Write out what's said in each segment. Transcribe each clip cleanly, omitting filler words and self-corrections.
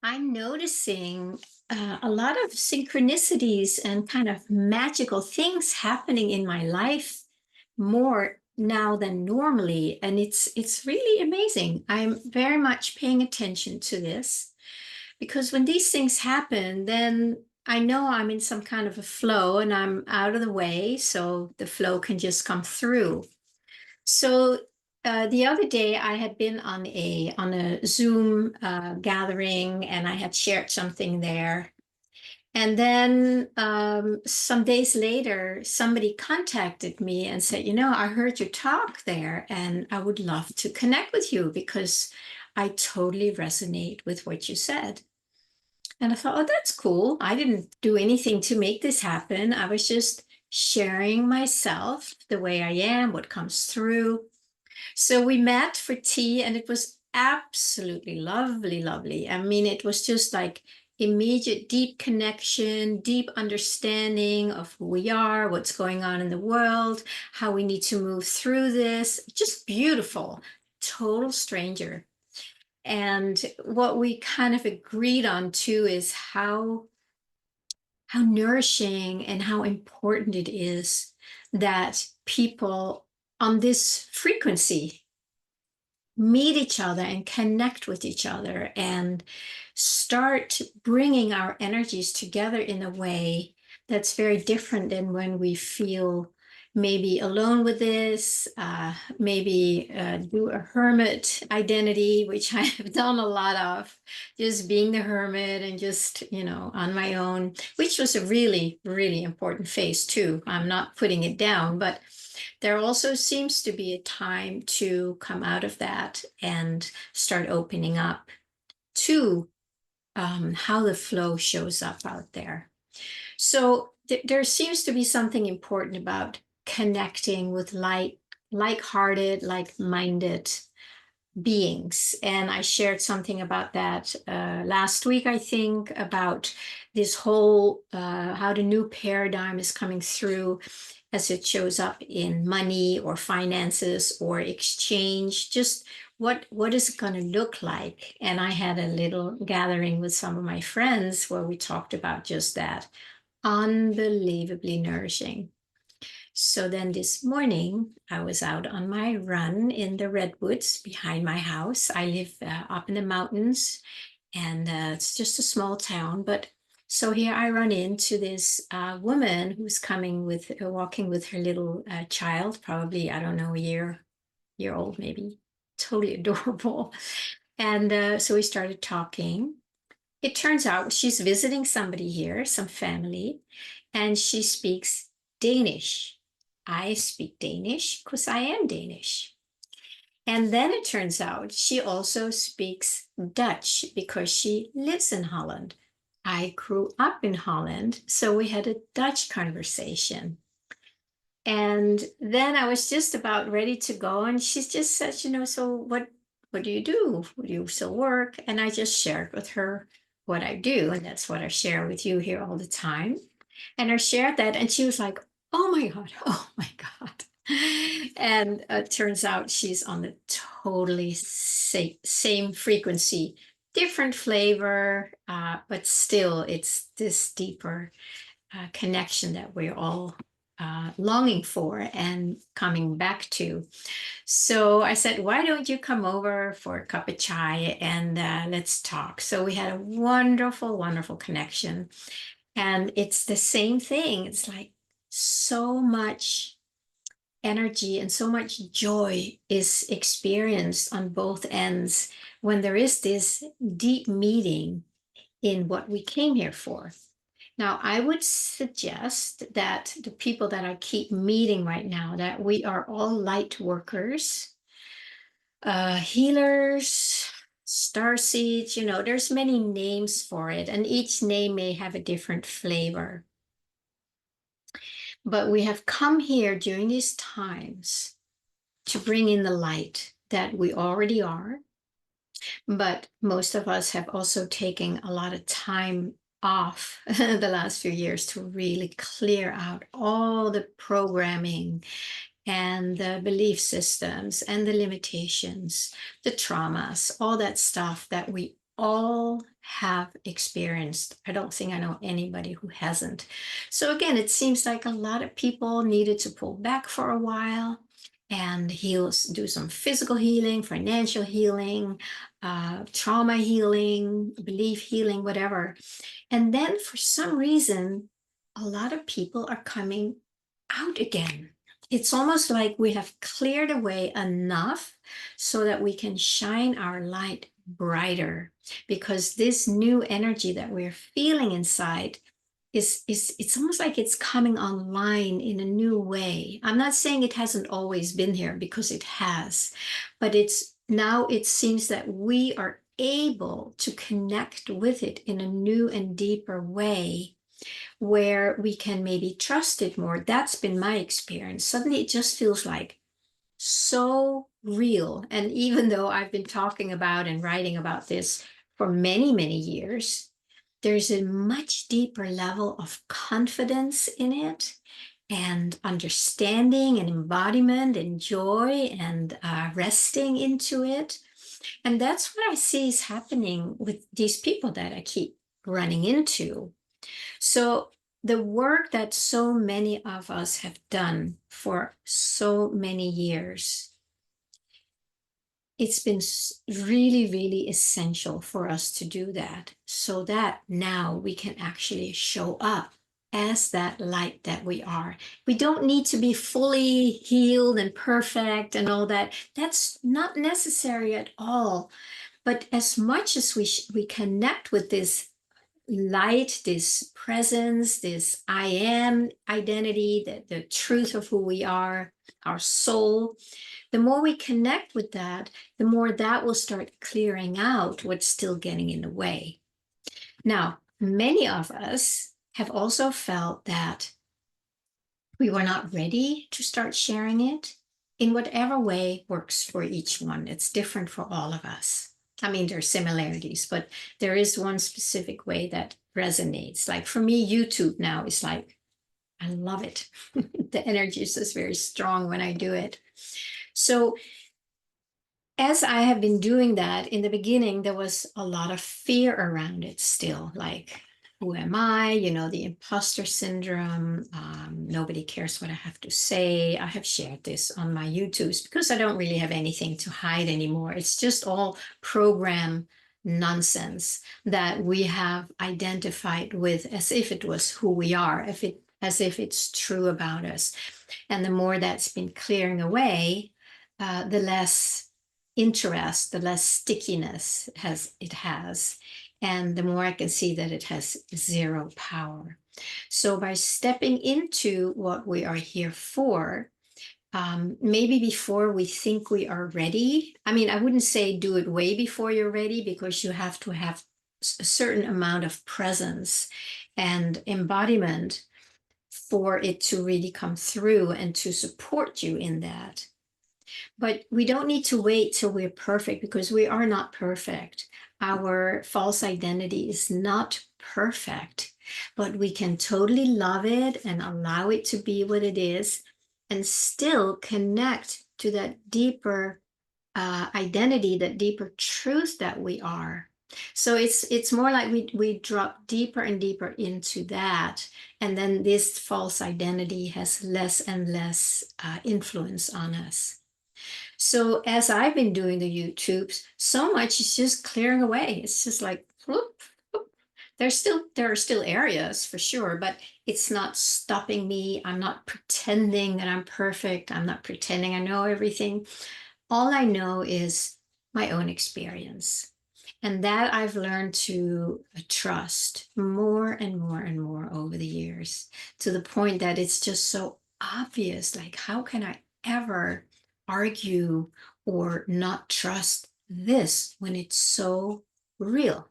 I'm noticing a lot of synchronicities and kind of magical things happening in my life more now than normally, and it's really amazing. I'm very much paying attention to this because when these things happen, then I know I'm in some kind of a flow and I'm out of the way, so the flow can just come through. So the other day I had been on a Zoom gathering and I had shared something there. And then some days later, somebody contacted me and said, I heard you talk there and I would love to connect with you because I totally resonate with what you said. And I thought, oh, that's cool. I didn't do anything to make this happen. I was just sharing myself the way I am, what comes through. So we met for tea and it was absolutely lovely, lovely. I mean, it was just like immediate deep connection, deep understanding of who we are, what's going on in the world, how we need to move through this. Just beautiful, total stranger. And what we kind of agreed on too is how nourishing and how important it is that people on this frequency meet each other and connect with each other and start bringing our energies together in a way that's very different than when we feel maybe alone with this, maybe do a hermit identity, which I have done a lot of, just being the hermit and just, on my own, which was a really, really important phase too. I'm not putting it down, but there also seems to be a time to come out of that and start opening up to how the flow shows up out there. So there seems to be something important about connecting with like-hearted, like-minded beings. And I shared something about that last week, I think, about this whole how the new paradigm is coming through as it shows up in money or finances or exchange, just what is it going to look like? And I had a little gathering with some of my friends where we talked about just that. Unbelievably nourishing. So then this morning, I was out on my run in the redwoods behind my house. I live up in the mountains, and it's just a small town. But so here I run into this woman who's coming with, walking with her little child, probably, I don't know, year old maybe. Totally adorable. And so we started talking. It turns out she's visiting somebody here, some family, and she speaks Danish. I speak Danish because I am Danish. And then it turns out she also speaks Dutch because she lives in Holland. I grew up in Holland, so we had a Dutch conversation. And then I was just about ready to go, and she's just said, so what do you do? Do you still work? And I just shared with her what I do, and that's what I share with you here all the time. And I shared that, and she was like, "Oh my God, oh my God." And it turns out she's on the totally same frequency, different flavor, but still it's this deeper connection that we're all longing for and coming back to. So I said, why don't you come over for a cup of chai and let's talk? So we had a wonderful, wonderful connection. And it's the same thing. It's like so much energy and so much joy is experienced on both ends when there is this deep meeting in what we came here for. Now, I would suggest that the people that I keep meeting right now, that we are all light workers, healers, star seeds, there's many names for it, and each name may have a different flavor. But we have come here during these times to bring in the light that we already are. But most of us have also taken a lot of time off the last few years to really clear out all the programming and the belief systems and the limitations, the traumas, all that stuff that we all have experienced. I don't think I know anybody who hasn't. So again, it seems like a lot of people needed to pull back for a while and heal, do some physical healing, financial healing, trauma healing, belief healing, whatever. And then for some reason, a lot of people are coming out again. It's almost like we have cleared away enough so that we can shine our light brighter, because this new energy that we're feeling inside is it's almost like it's coming online in a new way. I'm not saying it hasn't always been here, because it has, but it's now it seems that we are able to connect with it in a new and deeper way, where we can maybe trust it more. That's been my experience. Suddenly it just feels like so real. And even though I've been talking about and writing about this for many, many years, there's a much deeper level of confidence in it, and understanding and embodiment and joy and resting into it. And that's what I see is happening with these people that I keep running into. So the work that so many of us have done for so many years, it's been really, really essential for us to do that, so that now we can actually show up as that light that we are. We don't need to be fully healed and perfect and all that. That's not necessary at all. But as much as we connect with this light, this presence, this I am identity, the truth of who we are, our soul, the more we connect with that, the more that will start clearing out what's still getting in the way. Now, many of us have also felt that we were not ready to start sharing it in whatever way works for each one. It's different for all of us. I mean, there are similarities, but there is one specific way that resonates. Like for me, YouTube now is like, I love it. The energy is just very strong when I do it. So as I have been doing that, in the beginning, there was a lot of fear around it still, like, who am I? You know, the imposter syndrome. Nobody cares what I have to say. I have shared this on my YouTubes because I don't really have anything to hide anymore. It's just all program nonsense that we have identified with as if it was who we are, as if it's true about us. And the more that's been clearing away, the less interest, the less stickiness it has, and the more I can see that it has zero power. So by stepping into what we are here for, maybe before we think we are ready. I mean, I wouldn't say do it way before you're ready, because you have to have a certain amount of presence and embodiment for it to really come through and to support you in that. But we don't need to wait till we're perfect, because we are not perfect. Our false identity is not perfect, but we can totally love it and allow it to be what it is, and still connect to that deeper identity, that deeper truth that we are. So it's more like we drop deeper and deeper into that, and then this false identity has less and less influence on us. So as I've been doing the YouTubes, so much is just clearing away. It's just like, whoop, whoop. There are still areas for sure, but it's not stopping me. I'm not pretending that I'm perfect. I'm not pretending I know everything. All I know is my own experience. And that I've learned to trust more and more and more over the years, to the point that it's just so obvious. Like, how can I ever argue or not trust this when it's so real?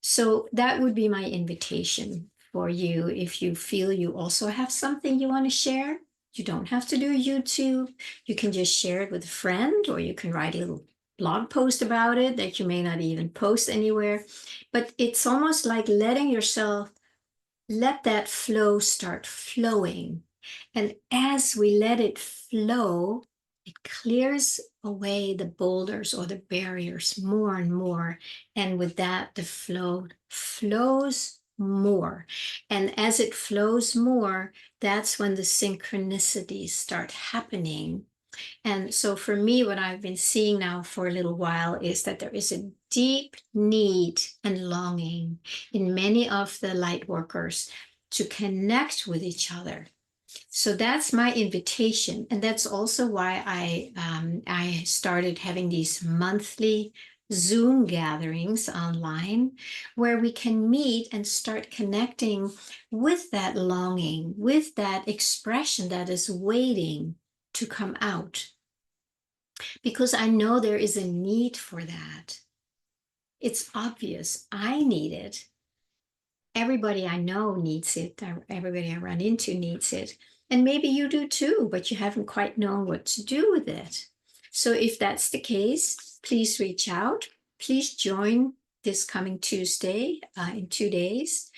So that would be my invitation for you. If you feel you also have something you want to share, you don't have to do YouTube. You can just share it with a friend, or you can write a little blog post about it that you may not even post anywhere. But it's almost like letting yourself let that flow start flowing. And as we let it flow, it clears away the boulders or the barriers more and more. And with that, the flow flows more. And as it flows more, that's when the synchronicities start happening. And so for me, what I've been seeing now for a little while is that there is a deep need and longing in many of the light workers to connect with each other. So that's my invitation, and that's also why I started having these monthly Zoom gatherings online, where we can meet and start connecting with that longing, with that expression that is waiting to come out. Because I know there is a need for that. It's obvious. I need it. Everybody I know needs it. Everybody I run into needs it. And maybe you do too, but you haven't quite known what to do with it. So if that's the case, please reach out. Please join this coming Tuesday in 2 days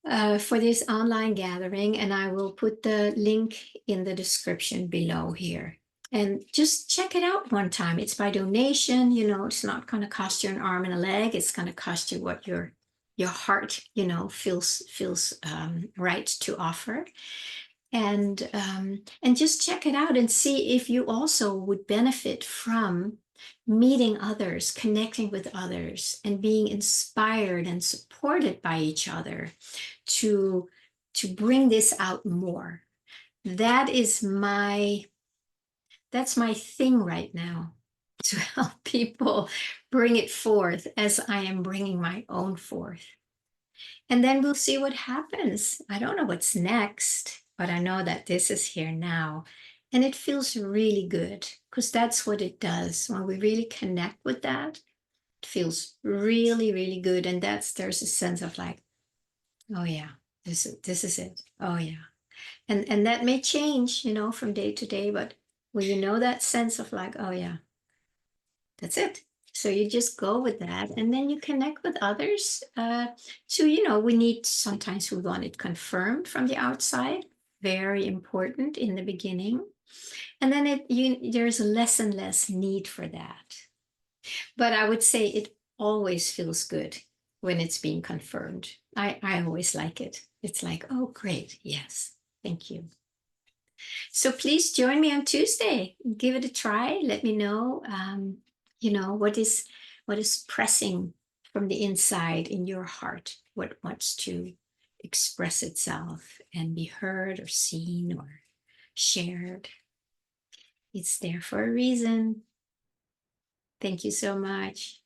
for this online gathering. And I will put the link in the description below here. And just check it out one time. It's by donation. It's not going to cost you an arm and a leg. It's going to cost you what your heart, feels right to offer. And just check it out and see if you also would benefit from meeting others, connecting with others, and being inspired and supported by each other to bring this out more. That's my thing right now, to help people bring it forth as I am bringing my own forth. And then we'll see what happens. I don't know what's next, but I know that this is here now. And it feels really good, because that's what it does. When we really connect with that, it feels really, really good. And there's a sense of like, oh yeah, this is it. Oh yeah. And that may change, from day to day, but that sense of like, oh yeah, that's it. So you just go with that, and then you connect with others. Sometimes we want it confirmed from the outside. Very important in the beginning. And then there's less and less need for that. But I would say it always feels good when it's being confirmed. I always like it. It's like, oh, great. Yes. Thank you. So please join me on Tuesday. Give it a try. Let me know, what is pressing from the inside in your heart, what wants to express itself and be heard or seen or shared. It's there for a reason. Thank you so much.